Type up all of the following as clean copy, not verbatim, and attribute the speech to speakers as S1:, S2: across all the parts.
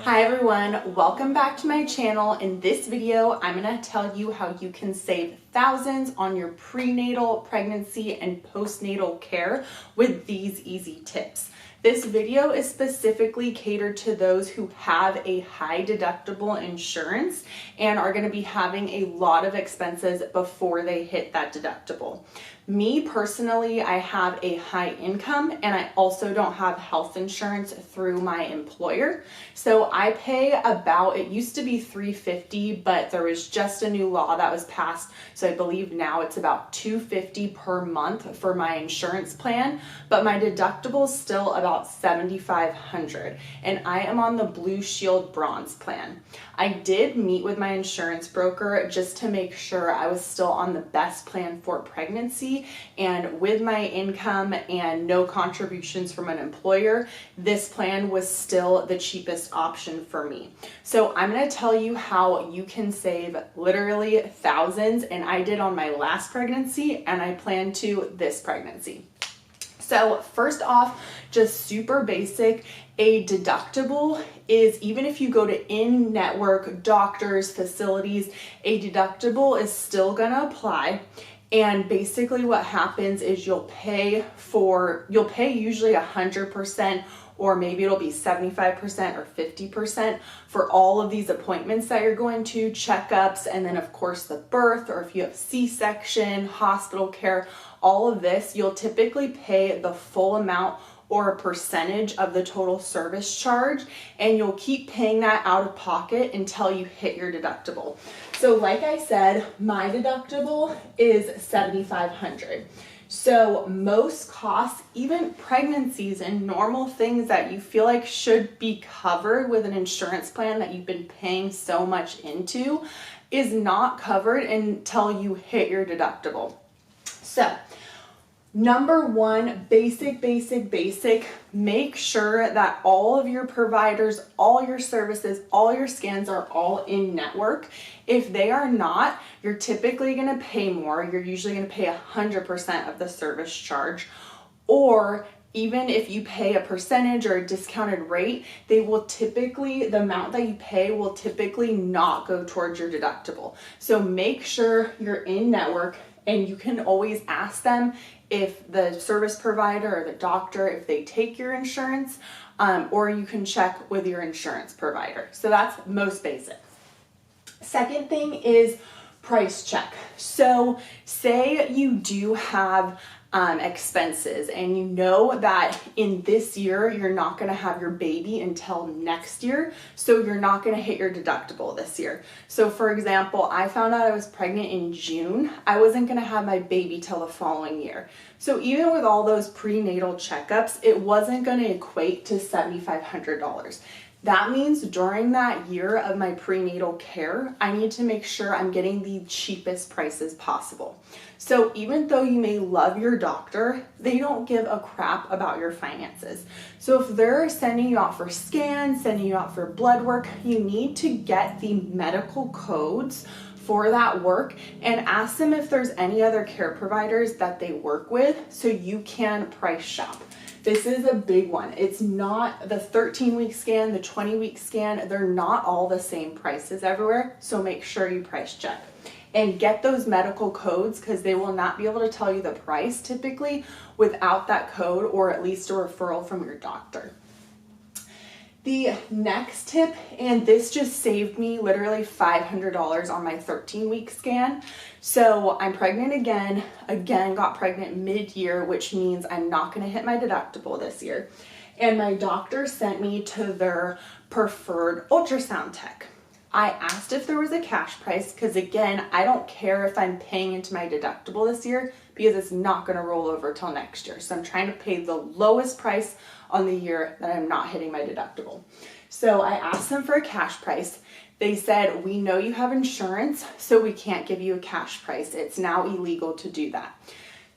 S1: Hi everyone, welcome back to my channel. In this video, I'm going to tell you how you can save thousands on your prenatal, pregnancy, and postnatal care with these easy tips. This video is specifically catered to those who have a high deductible insurance and are going to be having a lot of expenses before they hit that deductible. Me personally, I have a high income and I also don't have health insurance through my employer. So I pay about, it used to be $350, but there was just a new law that was passed. So I believe now it's about $250 per month for my insurance plan, but my deductible is still about $7,500 and I am on the BlueShield Bronze plan. I did meet with my insurance broker just to make sure I was still on the best plan for pregnancy, and with my income and no contributions from an employer, this plan was still the cheapest option for me. So I'm going to tell you how you can save literally thousands, and I did on my last pregnancy and I plan to this pregnancy. So first off, just super basic, a deductible is, even if you go to in-network doctors, facilities, a deductible is still gonna apply. And basically what happens is you'll pay usually 100%, or maybe it'll be 75% or 50% for all of these appointments that you're going to, checkups, and then of course the birth, or if you have C-section, hospital care, all of this, you'll typically pay the full amount or a percentage of the total service charge, and you'll keep paying that out of pocket until you hit your deductible. So like I said, my deductible is $7,500. So most costs, even pregnancies and normal things that you feel like should be covered with an insurance plan that you've been paying so much into, is not covered until you hit your deductible. So number one, basic, make sure that all of your providers, all your services, all your scans are all in network. If they are not, you're typically going to pay more. You're usually going to pay 100% of the service charge, or even if you pay a percentage or a discounted rate, they will typically, the amount that you pay will typically not go towards your deductible. So make sure you're in network, and you can always ask them if the service provider or the doctor, if they take your insurance, or you can check with your insurance provider. So that's most basic. Second thing is price check. So say you do have expenses and you know that in this year you're not going to have your baby until next year, so you're not going to hit your deductible this year. So for example, I found out I was pregnant in June. I wasn't going to have my baby till the following year. So even with all those prenatal checkups, it wasn't going to equate to $7,500. That means during that year of my prenatal care, I need to make sure I'm getting the cheapest prices possible. So even though you may love your doctor, they don't give a crap about your finances. So if they're sending you out for scans, sending you out for blood work, you need to get the medical codes for that work and ask them if there's any other care providers that they work with so you can price shop. This is a big one. It's not the 13-week scan, the 20-week scan, they're not all the same prices everywhere, so make sure you price check. And get those medical codes, because they will not be able to tell you the price typically without that code, or at least a referral from your doctor. The next tip, and this just saved me literally $500 on my 13-week scan. So I'm pregnant again, got pregnant mid-year, which means I'm not going to hit my deductible this year. And my doctor sent me to their preferred ultrasound tech. I asked if there was a cash price, because again, I don't care if I'm paying into my deductible this year because it's not going to roll over till next year. So I'm trying to pay the lowest price on the year that I'm not hitting my deductible. So I asked them for a cash price. They said, we know you have insurance, so we can't give you a cash price. It's now illegal to do that.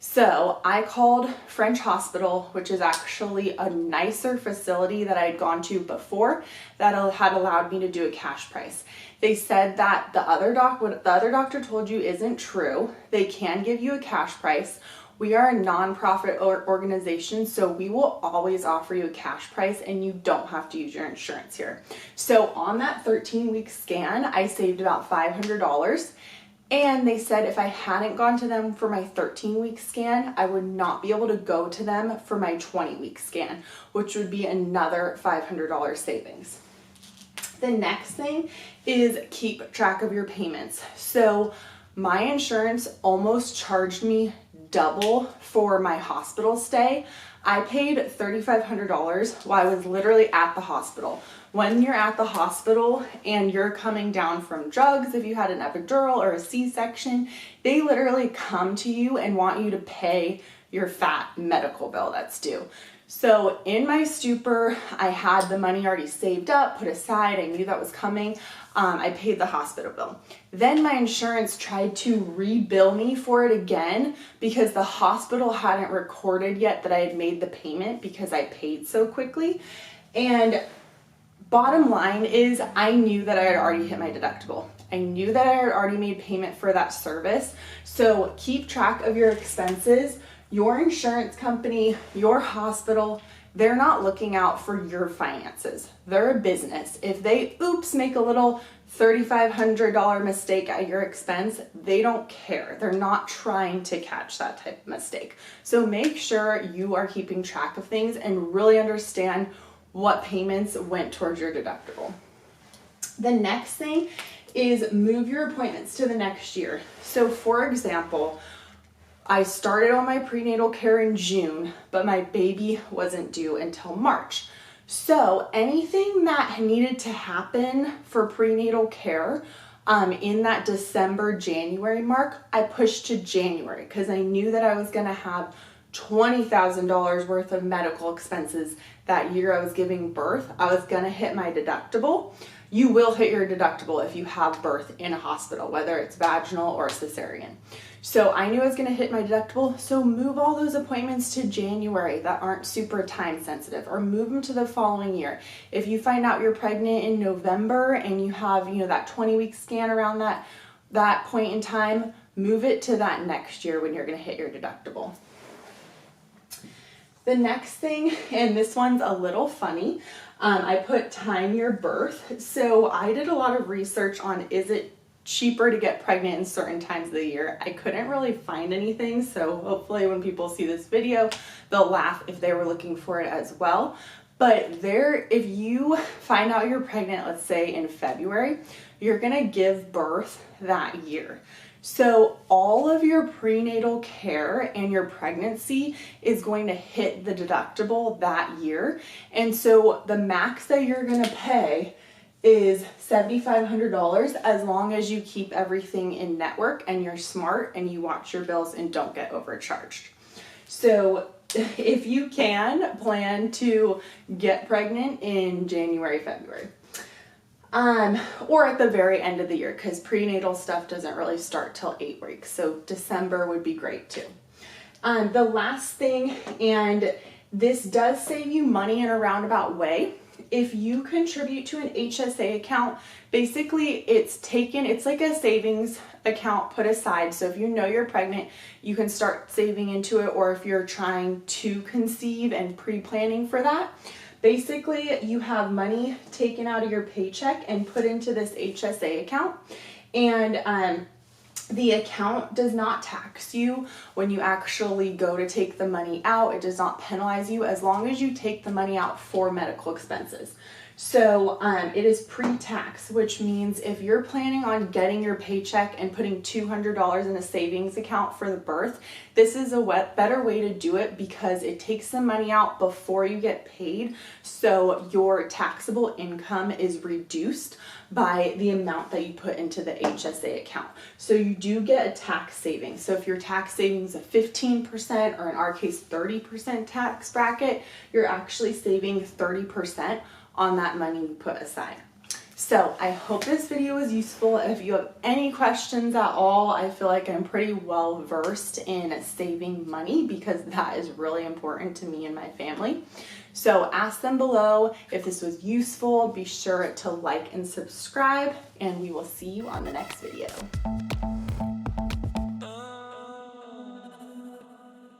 S1: So I called French Hospital, which is actually a nicer facility that I had gone to before that had allowed me to do a cash price. They said that what the other doctor told you isn't true. They can give you a cash price. We are a nonprofit organization, so we will always offer you a cash price and you don't have to use your insurance here. So on that 13-week scan, I saved about $500. And they said if I hadn't gone to them for my 13-week scan, I would not be able to go to them for my 20-week scan, which would be another $500 savings. The next thing is keep track of your payments. So my insurance almost charged me double for my hospital stay. I paid $3,500 while I was literally at the hospital. When you're at the hospital and you're coming down from drugs, if you had an epidural or a C-section, they literally come to you and want you to pay your fat medical bill that's due. So in my stupor, I had the money already saved up, put aside. I knew that was coming. I paid the hospital bill. Then my insurance tried to rebill me for it again because the hospital hadn't recorded yet that I had made the payment because I paid so quickly. And bottom line is I knew that I had already hit my deductible. I knew that I had already made payment for that service. So keep track of your expenses. Your insurance company, your hospital, they're not looking out for your finances. They're a business. If they, make a little $3,500 mistake at your expense, they don't care. They're not trying to catch that type of mistake. So make sure you are keeping track of things and really understand what payments went towards your deductible. The next thing is move your appointments to the next year. So for example, I started on my prenatal care in June, but my baby wasn't due until March. So anything that needed to happen for prenatal care in that December, January mark, I pushed to January because I knew that I was gonna have $20,000 worth of medical expenses that year I was giving birth. I was gonna hit my deductible. You will hit your deductible if you have birth in a hospital, whether it's vaginal or cesarean. So I knew I was gonna hit my deductible, so move all those appointments to January that aren't super time sensitive, or move them to the following year. If you find out you're pregnant in November and you have, that 20-week scan around that point in time, move it to that next year when you're gonna hit your deductible. The next thing, and this one's a little funny, I put time your birth. So I did a lot of research on is it cheaper to get pregnant in certain times of the year. I couldn't really find anything, so hopefully when people see this video, they'll laugh if they were looking for it as well. But if you find out you're pregnant, let's say in February, you're gonna give birth that year. So all of your prenatal care and your pregnancy is going to hit the deductible that year. And so the max that you're gonna pay is $7,500 as long as you keep everything in network and you're smart and you watch your bills and don't get overcharged. So if you can, plan to get pregnant in January, February. Or at the very end of the year, because prenatal stuff doesn't really start till 8 weeks. So December would be great too. The last thing, and this does save you money in a roundabout way. If you contribute to an HSA account, basically it's like a savings account put aside. So if you know you're pregnant, you can start saving into it, or if you're trying to conceive and pre-planning for that. Basically, you have money taken out of your paycheck and put into this HSA account, and the account does not tax you when you actually go to take the money out. It does not penalize you as long as you take the money out for medical expenses. So it is pre-tax, which means if you're planning on getting your paycheck and putting $200 in a savings account for the birth, this is a better way to do it because it takes the money out before you get paid. So your taxable income is reduced by the amount that you put into the HSA account. So you do get a tax savings. So if your tax savings is 15%, or in our case 30% tax bracket, you're actually saving 30% on that money you put aside. So I hope this video was useful. If you have any questions at all, I feel like I'm pretty well versed in saving money because that is really important to me and my family. So ask them below. If this was useful, be sure to like and subscribe, and we will see you on the next video.